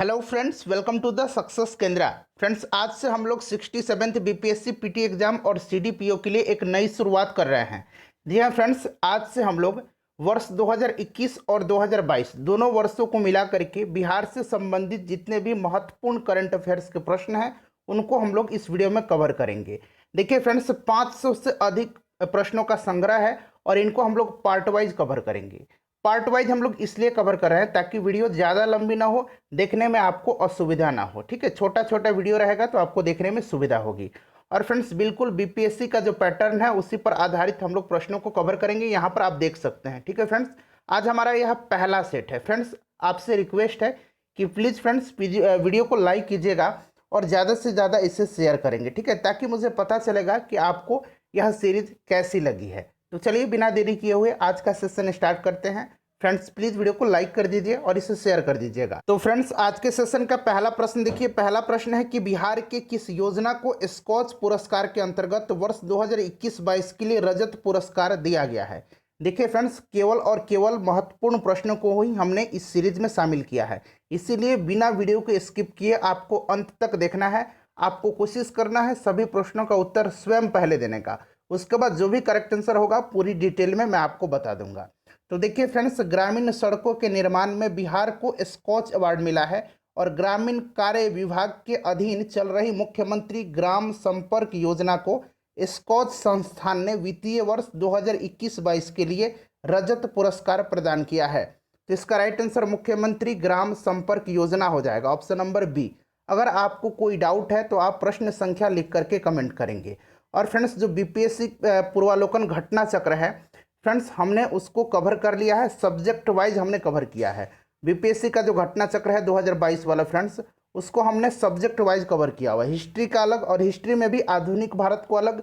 Hello friends, welcome to the success Kendra. Friends, आज से हम लोग 67th बीपीएससी पीटी एग्जाम और सीडीपीओ के लिए एक नई शुरुआत कर रहे हैं। जी हाँ फ्रेंड्स, आज से हम लोग वर्ष 2021 और 2022 दोनों वर्षों को मिला करके बिहार से संबंधित जितने भी महत्वपूर्ण करंट अफेयर्स के प्रश्न हैं उनको हम लोग इस वीडियो में कवर करेंगे। देखिए फ्रेंड्स, 500 से अधिक प्रश्नों का संग्रह है और इनको हम लोग पार्ट वाइज कवर करेंगे। पार्ट वाइज हम लोग इसलिए कवर कर रहे हैं ताकि वीडियो ज़्यादा लंबी ना हो, देखने में आपको असुविधा ना हो। ठीक है, छोटा छोटा वीडियो रहेगा तो आपको देखने में सुविधा होगी। और फ्रेंड्स, बिल्कुल बीपीएससी का जो पैटर्न है उसी पर आधारित हम लोग प्रश्नों को कवर करेंगे। यहाँ पर आप देख सकते हैं। ठीक है फ्रेंड्स, आज हमारा यह पहला सेट है। फ्रेंड्स, आपसे रिक्वेस्ट है कि प्लीज़ फ्रेंड्स वीडियो को लाइक कीजिएगा और ज़्यादा से ज़्यादा इसे शेयर करेंगे। ठीक है, ताकि मुझे पता चलेगा कि आपको यह सीरीज कैसी लगी है। तो चलिए बिना देरी किए हुए आज का सेशन स्टार्ट करते हैं। फ्रेंड्स, प्लीज वीडियो को लाइक कर दीजिए और इसे शेयर कर दीजिएगा। तो फ्रेंड्स, आज के सेशन का पहला प्रश्न देखिए। पहला प्रश्न है कि बिहार के किस योजना को स्कॉच पुरस्कार के अंतर्गत वर्ष 2021-22 के लिए रजत पुरस्कार दिया गया है। देखिए फ्रेंड्स, केवल और केवल महत्वपूर्ण प्रश्नों को ही हमने इस सीरीज में शामिल किया है, इसीलिए बिना वीडियो को स्किप किए आपको अंत तक देखना है। आपको कोशिश करना है सभी प्रश्नों का उत्तर स्वयं पहले देने का। उसके बाद जो भी करेक्ट आंसर होगा पूरी डिटेल में मैं आपको बता दूंगा। तो देखिए फ्रेंड्स, ग्रामीण सड़कों के निर्माण में बिहार को स्कॉच अवार्ड मिला है और ग्रामीण कार्य विभाग के अधीन चल रही मुख्यमंत्री ग्राम संपर्क योजना को स्कॉच संस्थान ने वित्तीय वर्ष 2021-22 के लिए रजत पुरस्कार प्रदान किया है। तो इसका राइट आंसर मुख्यमंत्री ग्राम संपर्क योजना हो जाएगा, ऑप्शन नंबर बी। अगर आपको कोई डाउट है तो आप प्रश्न संख्या लिख करके कमेंट करेंगे। और फ्रेंड्स, जो बीपीएससी पूर्वालोकन घटना चक्र है फ्रेंड्स, हमने उसको कवर कर लिया है, सब्जेक्ट वाइज हमने कवर किया है। बीपीएससी का जो घटना चक्र है 2022 वाला फ्रेंड्स, उसको हमने सब्जेक्ट वाइज कवर किया हुआ है। हिस्ट्री का अलग, और हिस्ट्री में भी आधुनिक भारत को अलग,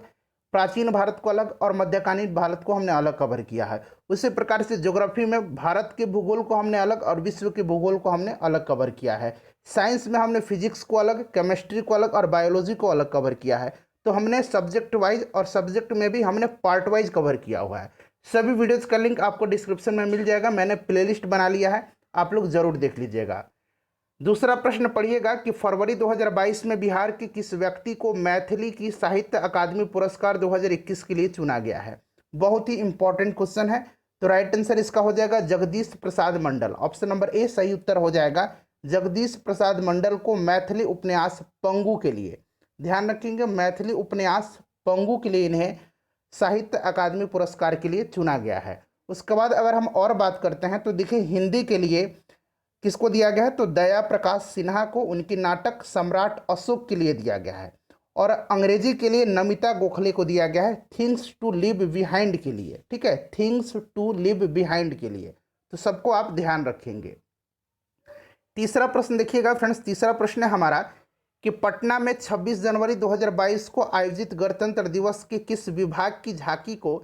प्राचीन भारत को अलग और मध्यकालीन भारत को हमने अलग कवर किया है। उसी प्रकार से ज्योग्राफी में भारत के भूगोल को हमने अलग और विश्व के भूगोल को हमने अलग कवर किया है। साइंस में हमने फिजिक्स को अलग, केमिस्ट्री को अलग और बायोलॉजी को अलग कवर किया है। तो हमने सब्जेक्ट वाइज और सब्जेक्ट में भी हमने पार्ट वाइज कवर किया हुआ है। सभी वीडियोज़ का लिंक आपको डिस्क्रिप्शन में मिल जाएगा, मैंने प्लेलिस्ट बना लिया है, आप लोग जरूर देख लीजिएगा। दूसरा प्रश्न पढ़िएगा कि फरवरी 2022 में बिहार के किस व्यक्ति को मैथिली की साहित्य अकादमी पुरस्कार 2021 के लिए चुना गया है। बहुत ही इंपॉर्टेंट क्वेश्चन है। तो राइट आंसर इसका हो जाएगा Jagdish Prasad Mandal, option number A सही उत्तर हो जाएगा। जगदीश प्रसाद मंडल को मैथिली उपन्यास पंगु के लिए, ध्यान रखेंगे, मैथिली उपन्यास पंगु के लिए इन्हें साहित्य अकादमी पुरस्कार के लिए चुना गया है। उसके बाद अगर हम और बात करते हैं तो देखिए हिंदी के लिए किसको दिया गया है, तो दया प्रकाश सिन्हा को उनकी नाटक सम्राट अशोक के लिए दिया गया है। और अंग्रेजी के लिए नमिता गोखले को दिया गया है थिंग्स टू लिव बिहाइंड के लिए। ठीक है, थिंग्स टू लिव बिहाइंड के लिए। तो सबको आप ध्यान रखेंगे। तीसरा प्रश्न देखिएगा फ्रेंड्स, तीसरा प्रश्न है हमारा कि पटना में 26 जनवरी 2022 को आयोजित गणतंत्र दिवस के किस विभाग की झांकी को,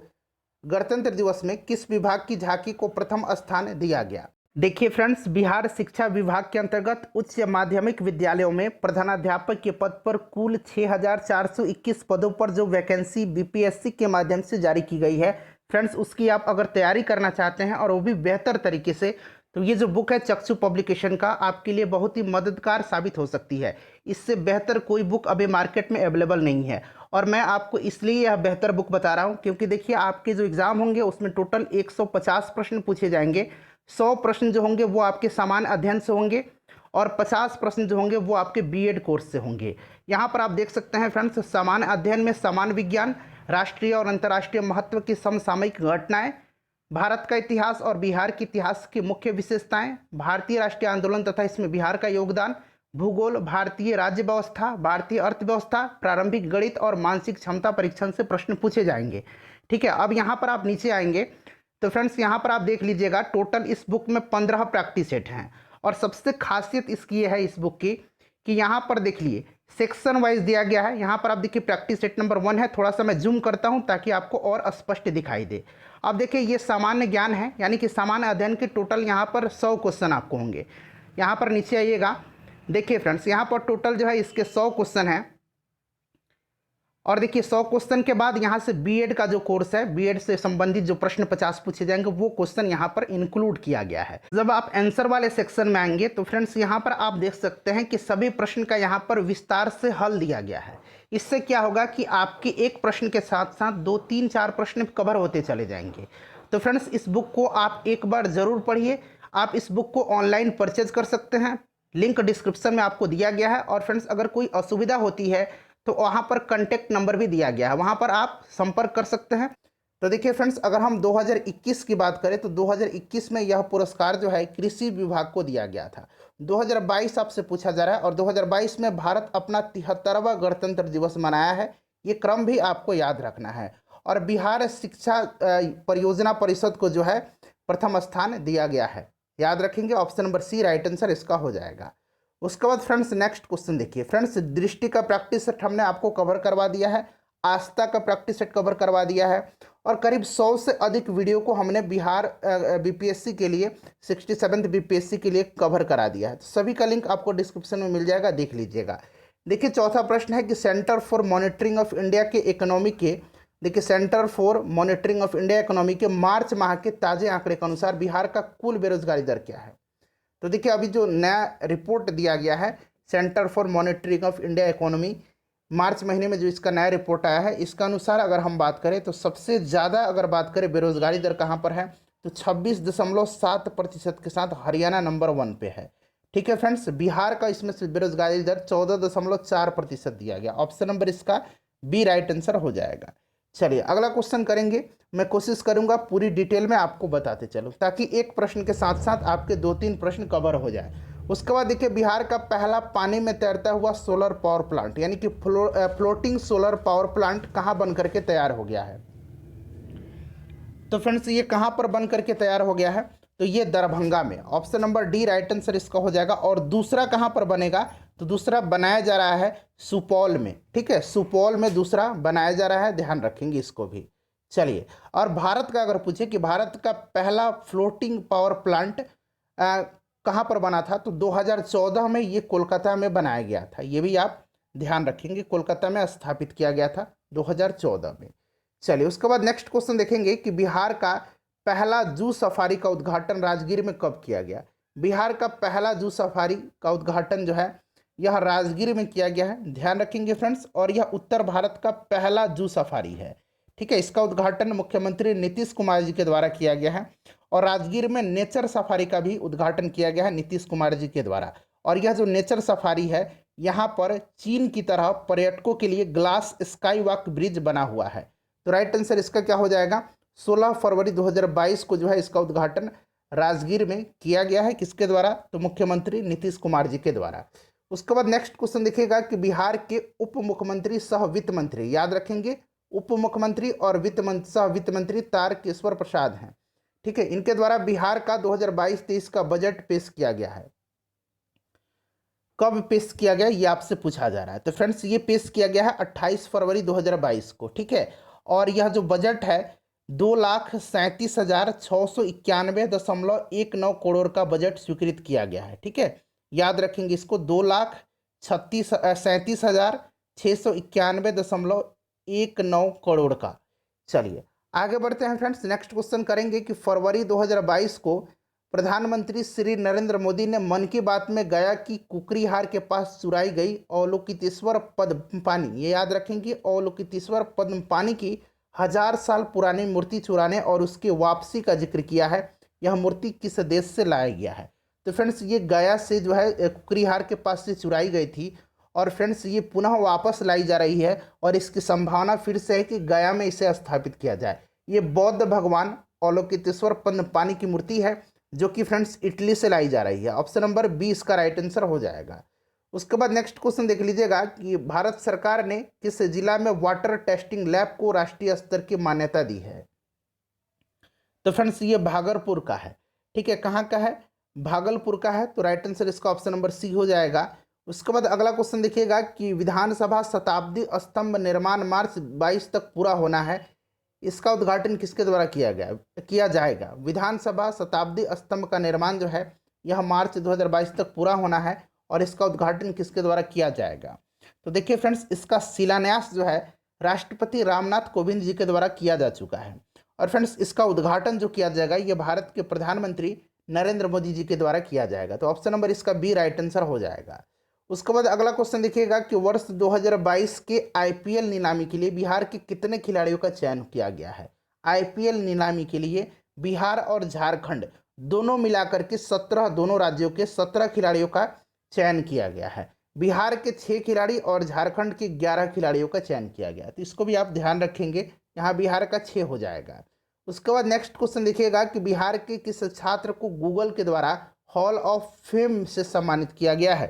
गणतंत्र दिवस में किस विभाग की झांकी को प्रथम स्थान दिया गया। देखिए फ्रेंड्स, बिहार शिक्षा विभाग के अंतर्गत उच्च माध्यमिक विद्यालयों में प्रधानाध्यापक के पद पर कुल 6421 पदों पर जो वैकेंसी बीपीएससी के माध्यम से जारी की गई है फ्रेंड्स, उसकी आप अगर तैयारी करना चाहते हैं और वो भी बेहतर तरीके से, तो ये जो बुक है चक्षु पब्लिकेशन का आपके लिए बहुत ही मददगार साबित हो सकती है। इससे बेहतर कोई बुक अभी मार्केट में अवेलेबल नहीं है। और मैं आपको इसलिए यह बेहतर बुक बता रहा हूँ क्योंकि देखिए आपके जो एग्ज़ाम होंगे उसमें टोटल 150 प्रश्न पूछे जाएंगे। 100 प्रश्न जो होंगे वो आपके सामान्य अध्ययन से होंगे और 50 प्रश्न जो होंगे वो आपके बीएड कोर्स से होंगे। यहाँ पर आप देख सकते हैं फ्रेंड्स, सामान्य अध्ययन में सामान्य विज्ञान, राष्ट्रीय और अंतर्राष्ट्रीय महत्व की समसामयिक घटनाएं, भारत का इतिहास और बिहार के इतिहास की मुख्य विशेषताएं, भारतीय राष्ट्रीय आंदोलन तथा इसमें बिहार का योगदान, भूगोल, भारतीय राज्य व्यवस्था, भारतीय अर्थव्यवस्था, प्रारंभिक गणित और मानसिक क्षमता परीक्षण से प्रश्न पूछे जाएंगे। ठीक है, अब यहाँ पर आप नीचे आएंगे तो फ्रेंड्स यहाँ पर आप देख लीजिएगा टोटल इस बुक में 15 प्रैक्टिस सेट हैं। और सबसे खासियत इसकी ये है इस बुक की कि यहाँ पर देख लिए सेक्शन वाइज दिया गया है। यहाँ पर आप देखिए प्रैक्टिस सेट नंबर 1 है, थोड़ा सा मैं जूम करता हूँ ताकि आपको और स्पष्ट दिखाई दे। अब देखिए ये सामान्य ज्ञान है, यानी कि सामान्य अध्ययन के टोटल यहाँ पर 100 क्वेश्चन आपको होंगे। यहाँ पर नीचे आइएगा, देखिए फ्रेंड्स यहाँ पर टोटल जो है इसके 100 क्वेश्चन हैं। और देखिए 100 क्वेश्चन के बाद यहाँ से बीएड का जो कोर्स है, बीएड से संबंधित जो प्रश्न 50 पूछे जाएंगे वो क्वेश्चन यहाँ पर इंक्लूड किया गया है। जब आप आंसर वाले सेक्शन में आएंगे तो फ्रेंड्स यहाँ पर आप देख सकते हैं कि सभी प्रश्न का यहाँ पर विस्तार से हल दिया गया है। इससे क्या होगा कि आपके एक प्रश्न के साथ साथ 2, 3, 4 प्रश्न कवर होते चले जाएंगे। तो फ्रेंड्स इस बुक को आप एक बार ज़रूर पढ़िए। आप इस बुक को ऑनलाइन परचेज कर सकते हैं, लिंक डिस्क्रिप्शन में आपको दिया गया है। और फ्रेंड्स अगर कोई असुविधा होती है तो वहाँ पर कॉन्टैक्ट नंबर भी दिया गया है, वहाँ पर आप संपर्क कर सकते हैं। तो देखिए फ्रेंड्स, अगर हम 2021 की बात करें तो 2021 में यह पुरस्कार जो है कृषि विभाग को दिया गया था। 2022 आपसे पूछा जा रहा है, और 2022 में भारत अपना 73वां गणतंत्र दिवस मनाया है, ये क्रम भी आपको याद रखना है। और बिहार शिक्षा परियोजना परिषद को जो है प्रथम स्थान दिया गया है, याद रखेंगे। Option number C right answer इसका हो जाएगा। उसके बाद फ्रेंड्स नेक्स्ट क्वेश्चन देखिए। फ्रेंड्स दृष्टि का प्रैक्टिस सेट हमने आपको कवर करवा दिया है, आस्था का प्रैक्टिस सेट कवर करवा दिया है, और करीब 100 से अधिक वीडियो को हमने बिहार बीपीएससी के लिए 67th बीपीएससी के लिए कवर करा दिया है। तो सभी का लिंक आपको डिस्क्रिप्शन में मिल जाएगा, देख लीजिएगा। देखिए चौथा प्रश्न है कि centre for monitoring of India के इकोनॉमी के, देखिए centre for monitoring of India economy के मार्च माह के ताजे आंकड़े के अनुसार बिहार का कुल बेरोजगारी दर क्या है। तो देखिए अभी जो नया रिपोर्ट दिया गया है centre for monitoring of India economy, मार्च महीने में जो इसका नया रिपोर्ट आया है, इसका अनुसार अगर हम बात करें तो सबसे ज़्यादा अगर बात करें बेरोजगारी दर कहाँ पर है तो 26.7% के साथ हरियाणा नंबर 1 पे है। ठीक है फ्रेंड्स, बिहार का इसमें से बेरोजगारी दर 14.4% दिया गया। ऑप्शन नंबर इसका बी राइट आंसर हो जाएगा। चलिए अगला क्वेश्चन करेंगे। मैं कोशिश करूंगा पूरी डिटेल में आपको बताते चलूं ताकि एक प्रश्न के साथ साथ आपके 2-3 प्रश्न कवर हो जाए। उसके बाद देखिए बिहार का पहला पानी में तैरता हुआ सोलर पावर प्लांट यानी कि फ्लोटिंग सोलर पावर प्लांट कहाँ बन करके तैयार हो गया है। तो फ्रेंड्स ये कहाँ पर बन करके तैयार हो गया है, तो ये दरभंगा में। Option number D right answer इसका हो जाएगा। और दूसरा कहाँ पर बनेगा, तो दूसरा बनाया जा रहा है सुपौल में। ठीक है, सुपौल में दूसरा बनाया जा रहा है, ध्यान रखेंगे इसको भी। चलिए, और भारत का अगर पूछे कि भारत का पहला फ्लोटिंग पावर प्लांट कहाँ पर बना था, तो 2014 में ये कोलकाता में बनाया गया था। ये भी आप ध्यान रखेंगे, कोलकाता में स्थापित किया गया था 2014 में। चलिए उसके बाद नेक्स्ट क्वेश्चन देखेंगे कि बिहार का पहला जू सफारी का उद्घाटन राजगीर में कब किया गया। बिहार का पहला जू सफारी का उद्घाटन जो है यह राजगीर में किया गया है, ध्यान रखेंगे फ्रेंड्स। और यह उत्तर भारत का पहला जू सफारी है। ठीक है, इसका उद्घाटन मुख्यमंत्री नीतीश कुमार जी के द्वारा किया गया है। और राजगीर में नेचर सफारी का भी उद्घाटन किया गया है नीतीश कुमार जी के द्वारा। और यह जो नेचर सफारी है, यहाँ पर चीन की तरह पर्यटकों के लिए ग्लास स्काई वॉक ब्रिज बना हुआ है। तो राइट आंसर इसका क्या हो जाएगा, 16 फरवरी 2022 को जो है इसका उद्घाटन राजगीर में किया गया है। किसके द्वारा, तो मुख्यमंत्री नीतीश कुमार जी के द्वारा। उसके बाद नेक्स्ट क्वेश्चन देखिएगा कि बिहार के उप मुख्यमंत्री सह वित्त मंत्री, याद रखेंगे उप मुख्यमंत्री और सह वित्त मंत्री तारकेश्वर प्रसाद हैं। ठीक है, इनके द्वारा बिहार का 2022-23 का बजट पेश किया गया है। कब पेश किया गया ये आपसे पूछा जा रहा है। तो फ्रेंड्स ये पेश किया गया है 28 फरवरी 2022 को। ठीक है, और यह जो बजट है 2,37,691.19 करोड़ का बजट स्वीकृत किया गया है। ठीक है, याद रखेंगे इसको, 2,37,691.19 करोड़ का। चलिए आगे बढ़ते हैं फ्रेंड्स, नेक्स्ट क्वेश्चन करेंगे कि फरवरी 2022 को प्रधानमंत्री श्री नरेंद्र मोदी ने मन की बात में गया कि कुकरीहार के पास चुराई गई अवलोकितेश्वर पद्मपानी, ये याद रखेंगे, अवलोकितेश्वर पद्मपानी की 1000 साल पुरानी मूर्ति चुराने और उसकी वापसी का जिक्र किया है। यह मूर्ति किस देश से लाया गया है। तो फ्रेंड्स ये गया से जो है कुकरीहार के पास से चुराई गई थी, और फ्रेंड्स ये पुनः वापस लाई जा रही है, और इसकी संभावना फिर से है कि गया में इसे स्थापित किया जाए। ये बौद्ध भगवान अवलोकितेश्वर पद्मपानी की मूर्ति है, जो कि फ्रेंड्स इटली से लाई जा रही है। ऑप्शन नंबर बी इसका राइट आंसर हो जाएगा। उसके बाद नेक्स्ट क्वेश्चन देख लीजिएगा कि भारत सरकार ने किस जिला में वाटर टेस्टिंग लैब को राष्ट्रीय स्तर की मान्यता दी है। तो फ्रेंड्स ये भागलपुर का है। ठीक है, कहाँ का है, भागलपुर का है। तो राइट आंसर इसका ऑप्शन नंबर सी हो जाएगा। उसके बाद अगला क्वेश्चन देखिएगा कि विधानसभा शताब्दी स्तंभ निर्माण मार्च 22 तक पूरा होना है, इसका उद्घाटन किसके द्वारा किया जाएगा। विधानसभा शताब्दी स्तंभ का निर्माण जो है यह मार्च 2022 तक पूरा होना है, और इसका उद्घाटन किसके द्वारा किया जाएगा। तो देखिए फ्रेंड्स इसका शिलान्यास जो है राष्ट्रपति रामनाथ कोविंद जी के द्वारा किया जा चुका है। और फ्रेंड्स इसका उद्घाटन जो किया जाएगा ये भारत के प्रधानमंत्री नरेंद्र मोदी जी के द्वारा किया जाएगा। तो ऑप्शन नंबर इसका बी राइट आंसर हो जाएगा। उसके बाद अगला क्वेश्चन देखिएगा कि वर्ष 2022 के आईपीएल नीलामी के लिए बिहार के कितने खिलाड़ियों का चयन किया गया है। आईपीएल नीलामी के लिए बिहार और झारखंड दोनों मिलाकर के 17, दोनों राज्यों के 17 खिलाड़ियों का चयन किया गया है। बिहार के 6 खिलाड़ी और झारखंड के 11 खिलाड़ियों का चयन किया गया। तो इसको भी आप ध्यान रखेंगे, यहाँ बिहार का 6 हो जाएगा। उसके बाद नेक्स्ट क्वेश्चन देखिएगा कि बिहार के किस छात्र को गूगल के द्वारा हॉल ऑफ फेम से सम्मानित किया गया है।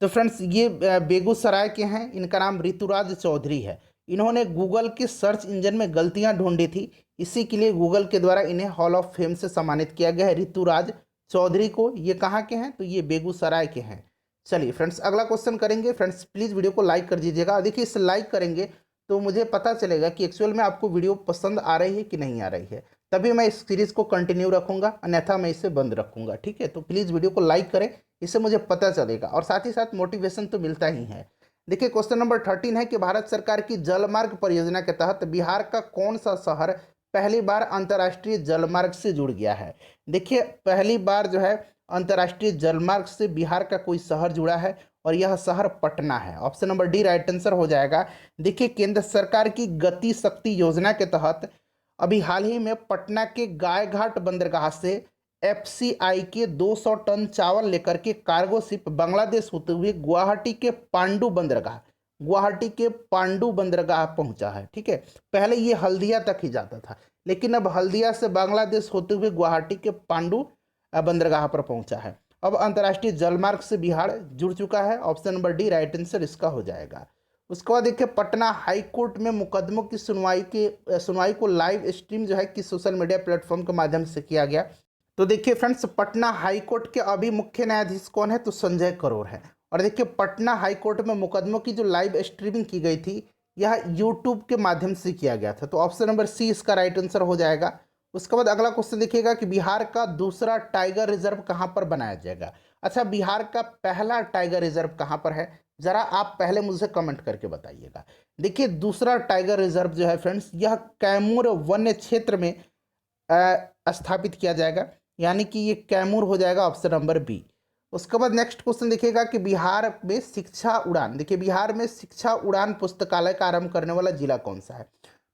तो फ्रेंड्स ये बेगूसराय के हैं, इनका नाम ऋतुराज चौधरी है। इन्होंने गूगल के सर्च इंजन में गलतियां ढूंढी थी, इसी के लिए गूगल के द्वारा इन्हें हॉल ऑफ फेम से सम्मानित किया गया है। ऋतुराज चौधरी को, ये कहाँ के हैं, तो ये बेगूसराय के हैं। चलिए फ्रेंड्स अगला क्वेश्चन करेंगे। फ्रेंड्स प्लीज़ वीडियो को लाइक कर दीजिएगा। और देखिए इसे लाइक करेंगे तो मुझे पता चलेगा कि एक्चुअल में आपको वीडियो पसंद आ रही है कि नहीं आ रही है, तभी मैं इस सीरीज़ को कंटिन्यू रखूंगा, अन्यथा मैं इसे बंद रखूंगा। ठीक है, तो प्लीज़ वीडियो को लाइक करें, इससे मुझे पता चलेगा और साथ ही साथ मोटिवेशन तो मिलता ही है। देखिए क्वेश्चन नंबर 13 है कि भारत सरकार की जलमार्ग परियोजना के तहत बिहार का कौन सा शहर पहली बार अंतर्राष्ट्रीय जलमार्ग से जुड़ गया है। देखिए पहली बार जो है अंतर्राष्ट्रीय जलमार्ग से बिहार का कोई शहर जुड़ा है और यह शहर पटना है। Option number D right answer हो जाएगा। देखिए केंद्र सरकार की गति शक्ति योजना के तहत अभी हाल ही में पटना के गायघाट बंदरगाह से एफसीआई के 200 टन चावल लेकर के कार्गो शिप बांग्लादेश होते हुए गुवाहाटी के पांडु बंदरगाह पहुंचा है। ठीक है, पहले ये हल्दिया तक ही जाता था, लेकिन अब हल्दिया से बांग्लादेश होते हुए गुवाहाटी के पांडु बंदरगाह पर पहुंचा है। अब अंतर्राष्ट्रीय जलमार्ग से बिहार जुड़ चुका है। Option number D right answer इसका हो जाएगा। उसके बाद देखिए पटना हाई कोर्ट में मुकदमों की सुनवाई को लाइव स्ट्रीम जो है कि सोशल मीडिया प्लेटफॉर्म के माध्यम से किया गया। तो देखिए फ्रेंड्स पटना हाई कोर्ट के अभी मुख्य न्यायाधीश कौन है, तो संजय करोल है। और देखिए पटना हाई कोर्ट में मुकदमों की जो लाइव स्ट्रीमिंग की गई थी यह यूट्यूब के माध्यम से किया गया था। तो ऑप्शन नंबर सी इसका राइट आंसर हो जाएगा। उसके बाद अगला क्वेश्चन देखिएगा कि बिहार का दूसरा टाइगर रिजर्व कहाँ पर बनाया जाएगा। अच्छा, बिहार का पहला टाइगर रिजर्व कहाँ पर है, जरा आप पहले मुझे कमेंट करके बताइएगा। देखिए दूसरा टाइगर रिजर्व जो है फ्रेंड्स यह कैमूर वन्य क्षेत्र में स्थापित किया जाएगा, यानी कि ये कैमूर हो जाएगा ऑप्शन नंबर बी। उसके बाद नेक्स्ट क्वेश्चन देखिएगा कि बिहार में शिक्षा उड़ान, देखिए बिहार में शिक्षा उड़ान पुस्तकालय का आरंभ करने वाला जिला कौन सा है।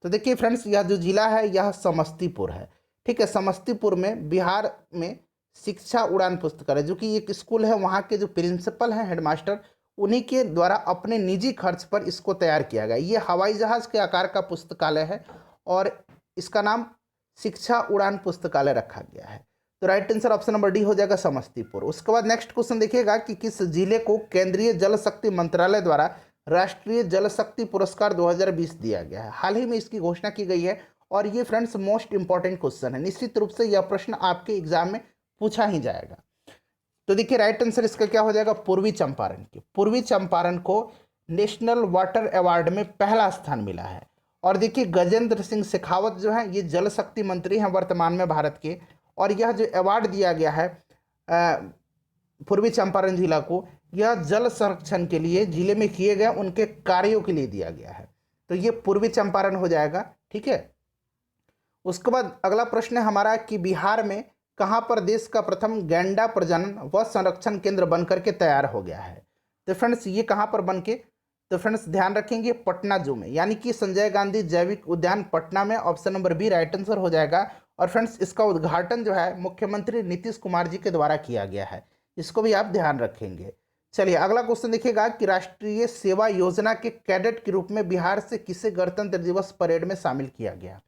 तो देखिए फ्रेंड्स यह जो जिला है यह समस्तीपुर है। ठीक है, समस्तीपुर में बिहार में शिक्षा उड़ान पुस्तकालय जो कि एक स्कूल है, वहाँ के जो प्रिंसिपल हैं हेडमास्टर उन्हीं के द्वारा अपने निजी खर्च पर इसको तैयार किया गया। ये हवाई जहाज़ के आकार का पुस्तकालय है और इसका नाम शिक्षा उड़ान पुस्तकालय रखा गया है। तो right answer option number D हो जाएगा समस्तीपुर। उसके बाद नेक्स्ट क्वेश्चन देखिएगा कि किस जिले को केंद्रीय जल शक्ति मंत्रालय द्वारा राष्ट्रीय जल शक्ति पुरस्कार 2020 दिया गया है। हाल ही में इसकी घोषणा की गई है और ये फ्रेंड्स मोस्ट इंपॉर्टेंट क्वेश्चन है, निश्चित रूप से यह प्रश्न आपके एग्जाम में पूछा ही जाएगा। तो देखिए राइट आंसर इसका क्या हो जाएगा, पूर्वी चंपारण की। पूर्वी चंपारण को नेशनल वाटर अवार्ड में पहला स्थान मिला है। और देखिए गजेंद्र सिंह शेखावत जो है ये जल शक्ति मंत्री हैं वर्तमान में भारत के, और यह जो अवार्ड दिया गया है पूर्वी चंपारण जिला को, यह जल संरक्षण के लिए जिले में किए गए उनके कार्यों के लिए दिया गया है। तो ये पूर्वी चंपारण हो जाएगा। ठीक है, उसके बाद अगला प्रश्न है हमारा कि बिहार में कहाँ पर देश का प्रथम गैंडा प्रजनन व संरक्षण केंद्र बनकर के तैयार हो गया है। तो फ्रेंड्स ये कहाँ पर बन के, तो फ्रेंड्स ध्यान रखेंगे पटना जू में, यानी कि संजय गांधी जैविक उद्यान पटना में। Option number B right answer हो जाएगा। और फ्रेंड्स इसका उद्घाटन जो है मुख्यमंत्री नीतीश कुमार जी के द्वारा किया गया है, इसको भी आप ध्यान रखेंगे। चलिए अगला क्वेश्चन देखिएगा कि राष्ट्रीय सेवा योजना के कैडेट के रूप में बिहार से किसे गणतंत्र दिवस परेड में शामिल किया गया।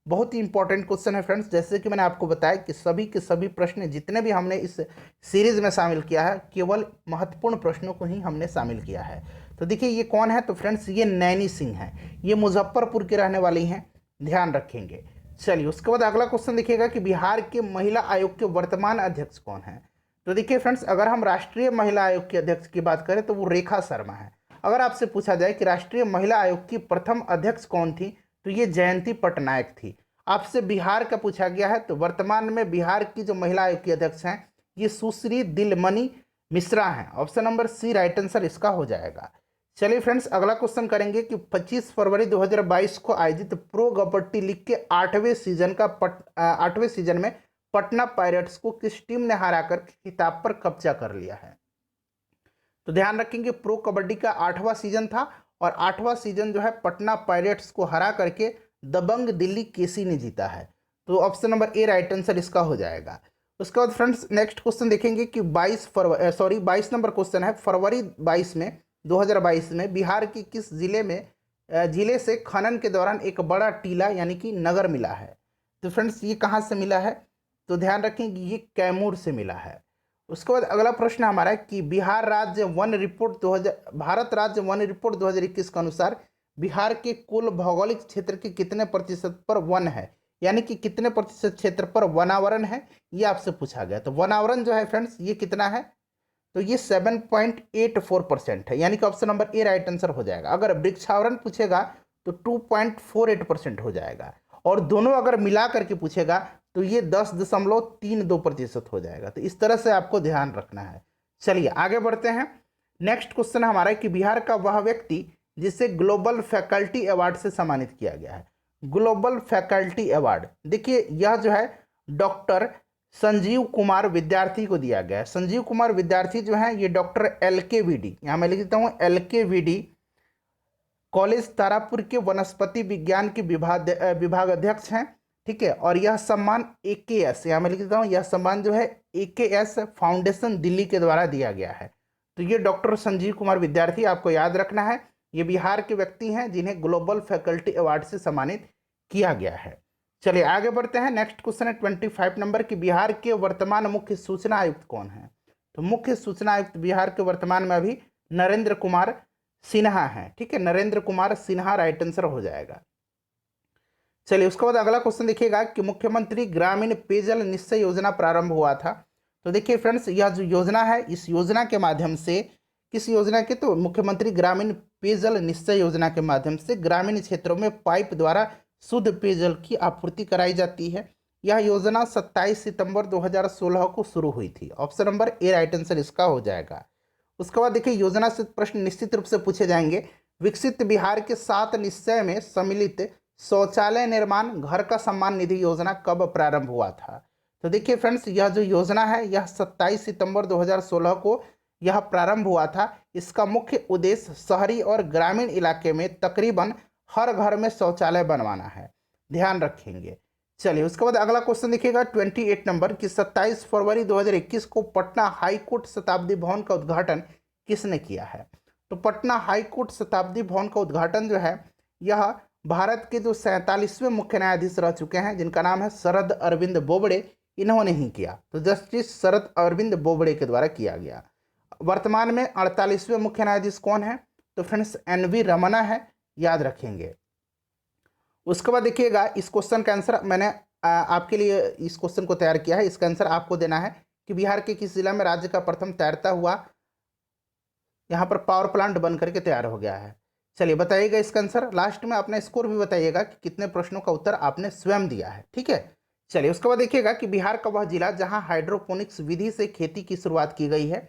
बहुत ही इंपॉर्टेंट क्वेश्चन है फ्रेंड्स, जैसे कि मैंने आपको बताया कि सभी के सभी प्रश्न जितने भी हमने इस सीरीज में शामिल किया है केवल महत्वपूर्ण प्रश्नों को ही हमने शामिल किया है। तो देखिए ये कौन है, तो फ्रेंड्स ये नैनी सिंह है, ये मुजफ्फरपुर के रहने वाली हैं, ध्यान रखेंगे। चलिए उसके बाद अगला क्वेश्चन देखिएगा कि बिहार के महिला आयोग के वर्तमान अध्यक्ष कौन है। तो देखिए फ्रेंड्स अगर हम राष्ट्रीय महिला आयोग के अध्यक्ष की बात करें तो वो रेखा शर्मा है। अगर आपसे पूछा जाए कि राष्ट्रीय महिला आयोग की प्रथम अध्यक्ष कौन थी, तो ये जयंती पटनायक थी। आपसे बिहार का पूछा गया है तो वर्तमान में बिहार की जो महिला आयोग की अध्यक्ष हैं ये सुश्री दिलमणि मिश्रा हैं। Option number C right answer इसका हो जाएगा। चलिए फ्रेंड्स, अगला क्वेश्चन करेंगे कि 25 फरवरी 2022 को आयोजित प्रो कबड्डी लीग के 8वें सीजन में पटना पायरेट्स को किस टीम ने हराकर खिताब पर कब्जा कर लिया है? तो ध्यान रखेंगे, प्रो कबड्डी का 8वां सीजन था और 8वां सीजन जो है पटना पायरेट्स को हरा करके दबंग दिल्ली केसी ने जीता है। तो option number A right answer इसका हो जाएगा। उसके बाद फ्रेंड्स नेक्स्ट क्वेश्चन देखेंगे कि 22 नंबर क्वेश्चन है, फरवरी 2022 में बिहार की किस जिले से खनन के दौरान एक बड़ा टीला यानी कि नगर मिला है? तो फ्रेंड्स ये कहाँ से मिला है? तो ध्यान रखें कि ये कैमूर से मिला है। उसके बाद अगला प्रश्न हमारा है कि भारत राज्य वन रिपोर्ट 2021 के अनुसार बिहार के कुल भौगोलिक क्षेत्र के कितने प्रतिशत पर वन है, यानी कि कितने प्रतिशत क्षेत्र पर वनावरण है, ये आपसे पूछा गया। तो वनावरण जो है फ्रेंड्स ये कितना है? तो ये 7.84% है, यानी कि option number A right answer हो जाएगा। अगर वृक्षावरण पूछेगा तो 2.48% हो जाएगा, और दोनों अगर मिला करके पूछेगा तो ये 10.32% हो जाएगा। तो इस तरह से आपको ध्यान रखना है। चलिए आगे बढ़ते हैं। नेक्स्ट क्वेश्चन हमारा है कि बिहार का वह व्यक्ति जिसे ग्लोबल फैकल्टी अवार्ड से सम्मानित किया गया है। ग्लोबल फैकल्टी अवार्ड, देखिए यह जो है डॉक्टर संजीव कुमार विद्यार्थी को दिया गया है। संजीव कुमार विद्यार्थी जो है ये डॉक्टर LKVD, यहाँ मैं लिख देता हूँ LKVD कॉलेज तारापुर के वनस्पति विज्ञान के विभाग अध्यक्ष हैं, ठीक है। और यह सम्मान AKS, यहाँ मैं लिख देता हूँ, यह सम्मान जो है AKS फाउंडेशन दिल्ली के द्वारा दिया गया है। तो ये डॉक्टर संजीव कुमार विद्यार्थी आपको याद रखना है, ये बिहार के व्यक्ति हैं जिन्हें ग्लोबल फैकल्टी अवार्ड से सम्मानित किया गया है। चलिए आगे बढ़ते हैं। नेक्स्ट क्वेश्चन है 25 नंबर की बिहार के वर्तमान मुख्य सूचना आयुक्त कौन है? तो मुख्य सूचना आयुक्त बिहार के वर्तमान में अभी नरेंद्र कुमार सिन्हा है, ठीक है। नरेंद्र कुमार सिन्हा राइट आंसर हो जाएगा। चलिए उसके बाद अगला क्वेश्चन देखिएगा कि मुख्यमंत्री ग्रामीण पेयजल निश्चय योजना प्रारंभ हुआ था। तो देखिए फ्रेंड्स, यह जो योजना है, इस योजना के माध्यम से, किस योजना के? तो मुख्यमंत्री ग्रामीण पेयजल निश्चय योजना के माध्यम से ग्रामीण क्षेत्रों में पाइप द्वारा शुद्ध पेयजल की आपूर्ति कराई जाती है। यह योजना 27 सितंबर 2016 को शुरू हुई थी। Option number A right answer इसका हो जाएगा। उसके बाद देखिए योजना से प्रश्न निश्चित रूप से पूछे जाएंगे। विकसित बिहार के 7 निश्चय में सम्मिलित शौचालय निर्माण घर का सम्मान निधि योजना कब प्रारंभ हुआ था? तो देखिए फ्रेंड्स, यह जो योजना है यह 27 सितंबर 2016 को यह प्रारंभ हुआ था। इसका मुख्य उद्देश्य शहरी और ग्रामीण इलाके में तकरीबन हर घर में शौचालय बनवाना है, ध्यान रखेंगे। चलिए उसके बाद अगला क्वेश्चन देखिएगा 28 नंबर की 27 फरवरी 2021 को पटना हाई कोर्ट शताब्दी भवन का उद्घाटन किसने किया है? तो पटना हाई कोर्ट शताब्दी भवन का उद्घाटन जो है यह भारत के जो 47वें मुख्य न्यायाधीश रह चुके हैं जिनका नाम है शरद अरविंद बोबड़े, इन्होंने ही किया। तो जस्टिस शरद अरविंद बोबड़े के द्वारा किया गया। वर्तमान में 48वें मुख्य न्यायाधीश कौन है? तो फ्रेंड्स NV रमना है, याद रखेंगे। उसके बाद देखिएगा इस क्वेश्चन का आंसर मैंने आपके लिए इस क्वेश्चन को तैयार किया है। इसका आंसर आपको देना है कि बिहार के किस जिला में राज्य का प्रथम तैरता हुआ यहाँ पर पावर प्लांट बन करके तैयार हो गया है? चलिए बताइएगा इसका आंसर। लास्ट में अपना स्कोर भी बताइएगा कि कितने प्रश्नों का उत्तर आपने स्वयं दिया है, ठीक है। चलिए उसके बाद देखिएगा कि बिहार का वह जिला जहाँ हाइड्रोपोनिक्स विधि से खेती की शुरुआत की गई है,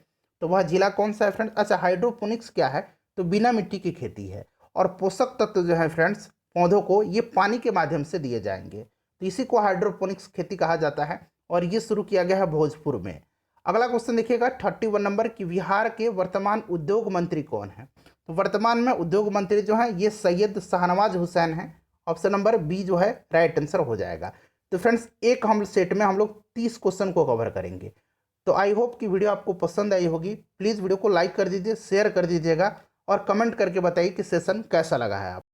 तो वह जिला कौन सा है फ्रेंड्स? अच्छा, हाइड्रोपोनिक्स क्या है? तो बिना मिट्टी की खेती है, और पोषक तत्व जो है फ्रेंड्स पौधों को ये पानी के माध्यम से दिए जाएंगे, तो इसी को हाइड्रोपोनिक्स खेती कहा जाता है, और ये शुरू किया गया है भोजपुर में। अगला क्वेश्चन देखिएगा 31 नंबर की बिहार के वर्तमान उद्योग मंत्री कौन है? तो वर्तमान में उद्योग मंत्री जो है ये सैयद शाहनवाज हुसैन है। ऑप्शन नंबर बी जो है राइट आंसर हो जाएगा। तो फ्रेंड्स एक हम सेट में हम लोग 30 क्वेश्चन को कवर करेंगे। तो आई होप कि वीडियो आपको पसंद आई होगी। प्लीज़ वीडियो को लाइक कर दीजिए, शेयर कर दीजिएगा, और कमेंट करके बताइए कि सेशन कैसा लगा है आप।